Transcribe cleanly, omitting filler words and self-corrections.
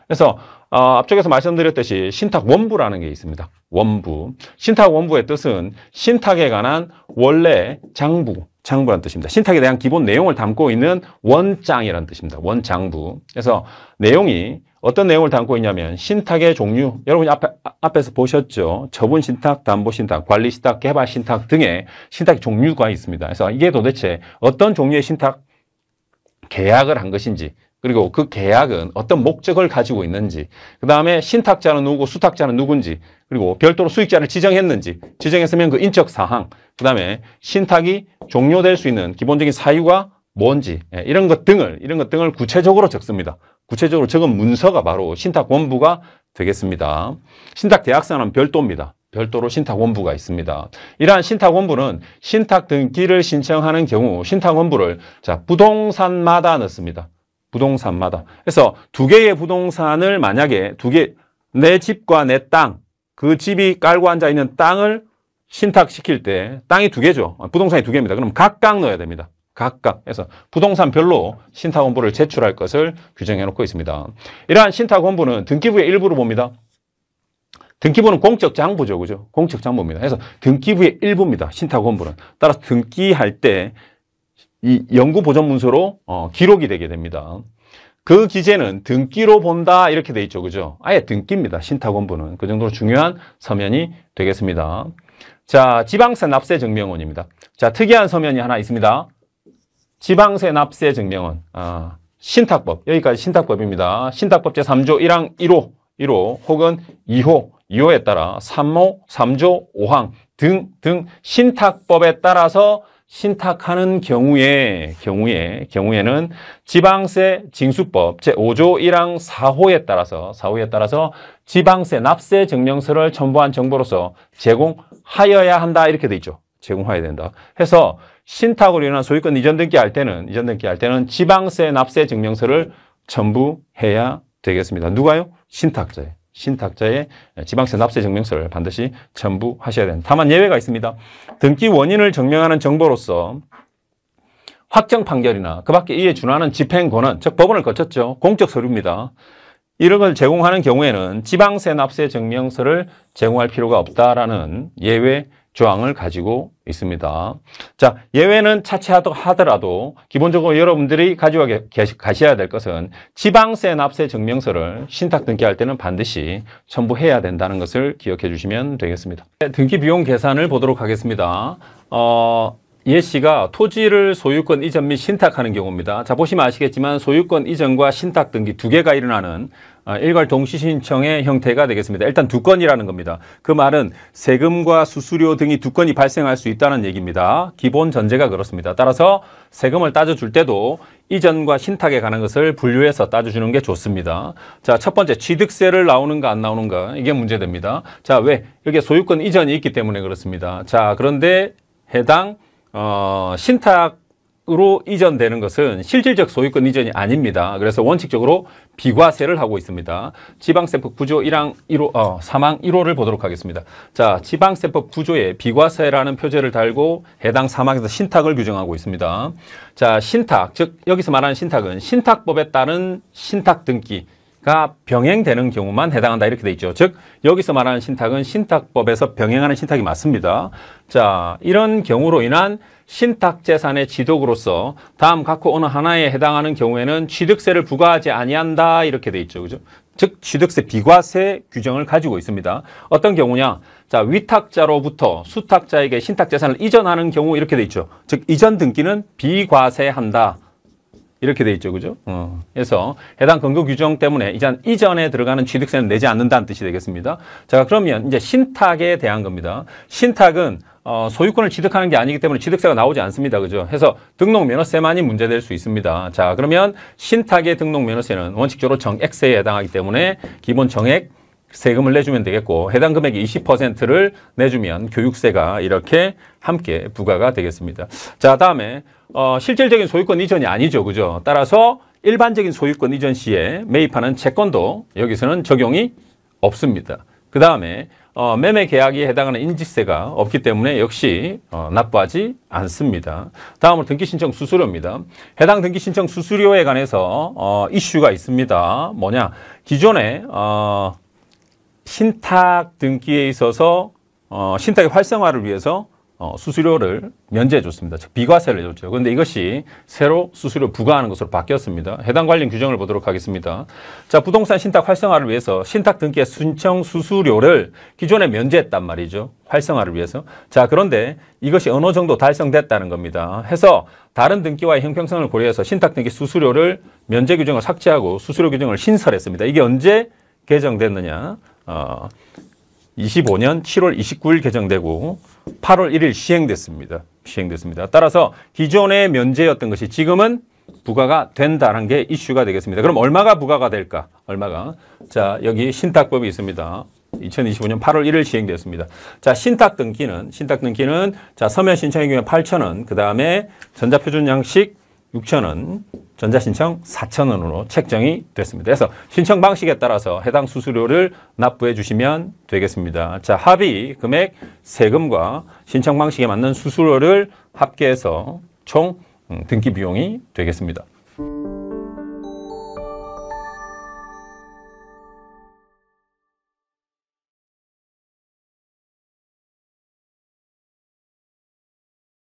그래서 앞쪽에서 말씀드렸듯이 신탁 원부라는 게 있습니다. 원부. 신탁 원부의 뜻은 신탁에 관한 원래 장부라는 뜻입니다. 신탁에 대한 기본 내용을 담고 있는 원장이라는 뜻입니다. 원장부. 그래서 내용이 어떤 내용을 담고 있냐면 신탁의 종류, 여러분이 앞에서 보셨죠. 처분 신탁, 담보 신탁, 관리 신탁, 개발 신탁 등의 신탁 종류가 있습니다. 그래서 이게 도대체 어떤 종류의 신탁 계약을 한 것인지, 그리고 그 계약은 어떤 목적을 가지고 있는지, 그 다음에 신탁자는 누구고 수탁자는 누군지, 그리고 별도로 수익자를 지정했는지, 지정했으면 그 인적 사항, 그 다음에 신탁이 종료될 수 있는 기본적인 사유가 뭔지, 이런 것 등을 구체적으로 적습니다. 구체적으로 적은 문서가 바로 신탁 원부가 되겠습니다. 신탁 계약서는 별도입니다. 별도로 신탁 원부가 있습니다. 이러한 신탁 원부는 신탁 등기를 신청하는 경우 신탁 원부를 부동산마다 넣습니다. 부동산마다. 그래서 두 개의 부동산을 만약에 내 집과 내 땅, 그 집이 깔고 앉아 있는 땅을 신탁시킬 때 땅이 두 개죠. 부동산이 두 개입니다. 그럼 각각 넣어야 됩니다. 각각. 그래서 부동산별로 신탁원부를 제출할 것을 규정해 놓고 있습니다. 이러한 신탁원부는 등기부의 일부로 봅니다. 등기부는 공적 장부죠. 그죠? 공적 장부입니다. 그래서 등기부의 일부입니다. 신탁원부는. 따라서 등기할 때 이 영구보존문서로 기록이 되게 됩니다. 그 기재는 등기로 본다 이렇게 돼 있죠. 그죠? 아예 등기입니다. 신탁원부는. 그 정도로 중요한 서면이 되겠습니다. 자, 지방세 납세 증명원입니다. 자, 특이한 서면이 하나 있습니다. 지방세 납세 증명원. 신탁법. 여기까지 신탁법입니다. 신탁법 제3조 1항 1호 혹은 2호에 따라 3호, 3조, 5항 등 신탁법에 따라서 신탁하는 경우에는 지방세 징수법 제5조 1항 4호에 따라서 지방세 납세 증명서를 첨부한 정보로서 제공하여야 한다 이렇게 돼 있죠. 제공해야 된다. 해서 신탁으로 인한 소유권 이전 등기할 때는 지방세 납세 증명서를 첨부해야 되겠습니다. 누가요? 신탁자의 지방세 납세 증명서를 반드시 첨부하셔야 됩니다. 다만 예외가 있습니다. 등기 원인을 증명하는 정보로서 확정 판결이나 그 밖에 이에 준하는 집행 권한, 즉 법원을 거쳤죠. 공적 서류입니다. 이런 걸 제공하는 경우에는 지방세 납세 증명서를 제공할 필요가 없다라는 예외 조항을 가지고 있습니다. 자, 예외는 차치하더라도 기본적으로 여러분들이 가지고 가셔야 될 것은 지방세 납세 증명서를 신탁 등기할 때는 반드시 첨부해야 된다는 것을 기억해 주시면 되겠습니다. 등기 비용 계산을 보도록 하겠습니다. 예시가 토지를 소유권 이전 및 신탁하는 경우입니다. 자, 보시면 아시겠지만 소유권 이전과 신탁 등기 두 개가 일어나는 일괄 동시 신청의 형태가 되겠습니다. 일단 두 건이라는 겁니다. 그 말은 세금과 수수료 등이 두 건이 발생할 수 있다는 얘기입니다. 기본 전제가 그렇습니다. 따라서 세금을 따져줄 때도 이전과 신탁에 관한 것을 분류해서 따져주는 게 좋습니다. 자, 첫 번째 취득세를 나오는가 안 나오는가 이게 문제됩니다. 자, 왜? 여기에 소유권 이전이 있기 때문에 그렇습니다. 자, 그런데 해당 신탁으로 이전되는 것은 실질적 소유권 이전이 아닙니다. 그래서 원칙적으로 비과세를 하고 있습니다. 지방세법 9조 1항 1호, 3항 1호를 보도록 하겠습니다. 자, 지방세법 9조에 비과세라는 표제를 달고 해당 사망에서 신탁을 규정하고 있습니다. 자, 신탁, 즉 여기서 말하는 신탁은 신탁법에 따른 신탁 등기가 병행되는 경우만 해당한다 이렇게 돼 있죠. 즉 여기서 말하는 신탁은 신탁법에서 병행하는 신탁이 맞습니다. 자, 이런 경우로 인한 신탁재산의 취득으로서 다음 각호 어느 하나에 해당하는 경우에는 취득세를 부과하지 아니한다 이렇게 돼 있죠. 그죠? 즉 취득세 비과세 규정을 가지고 있습니다. 어떤 경우냐? 자, 위탁자로부터 수탁자에게 신탁재산을 이전하는 경우 이렇게 돼 있죠. 즉 이전 등기는 비과세한다. 이렇게 돼 있죠. 그죠? 그래서 해당 근거 규정 때문에 이전에 들어가는 취득세는 내지 않는다는 뜻이 되겠습니다. 자, 그러면 이제 신탁에 대한 겁니다. 신탁은 소유권을 취득하는 게 아니기 때문에 취득세가 나오지 않습니다. 그죠? 해서 등록면허세만이 문제될 수 있습니다. 자, 그러면 신탁의 등록면허세는 원칙적으로 정액세에 해당하기 때문에 기본 정액 세금을 내주면 되겠고 해당 금액의 20%를 내주면 교육세가 이렇게 함께 부과가 되겠습니다. 자, 다음에 실질적인 소유권 이전이 아니죠. 그죠? 따라서 일반적인 소유권 이전 시에 매입하는 채권도 여기서는 적용이 없습니다. 그 다음에 매매 계약에 해당하는 인지세가 없기 때문에 역시 납부하지 않습니다. 다음으로 등기 신청 수수료입니다. 해당 등기 신청 수수료에 관해서 이슈가 있습니다. 뭐냐? 기존에 신탁 등기에 있어서 신탁의 활성화를 위해서 수수료를 면제해 줬습니다. 즉 비과세를 해줬죠. 그런데 이것이 새로 수수료 부과하는 것으로 바뀌었습니다. 해당 관련 규정을 보도록 하겠습니다. 자, 부동산 신탁 활성화를 위해서 신탁 등기의 신청 수수료를 기존에 면제했단 말이죠. 활성화를 위해서. 자, 그런데 이것이 어느 정도 달성됐다는 겁니다. 해서 다른 등기와의 형평성을 고려해서 신탁 등기 수수료를 면제 규정을 삭제하고 수수료 규정을 신설했습니다. 이게 언제 개정됐느냐? 25년 7월 29일 개정되고 8월 1일 시행됐습니다. 따라서 기존의 면제였던 것이 지금은 부과가 된다는 게 이슈가 되겠습니다. 그럼 얼마가 부과가 될까? 얼마가? 자, 여기 신탁법이 있습니다. 2025년 8월 1일 시행되었습니다. 자, 신탁 등기는 자, 서면 신청의 경우에 8,000원, 그 다음에 전자표준 양식 6,000원, 전자신청 4,000원으로 책정이 됐습니다. 그래서 신청 방식에 따라서 해당 수수료를 납부해 주시면 되겠습니다. 자, 합의 금액 세금과 신청 방식에 맞는 수수료를 합계해서 총 등기 비용이 되겠습니다.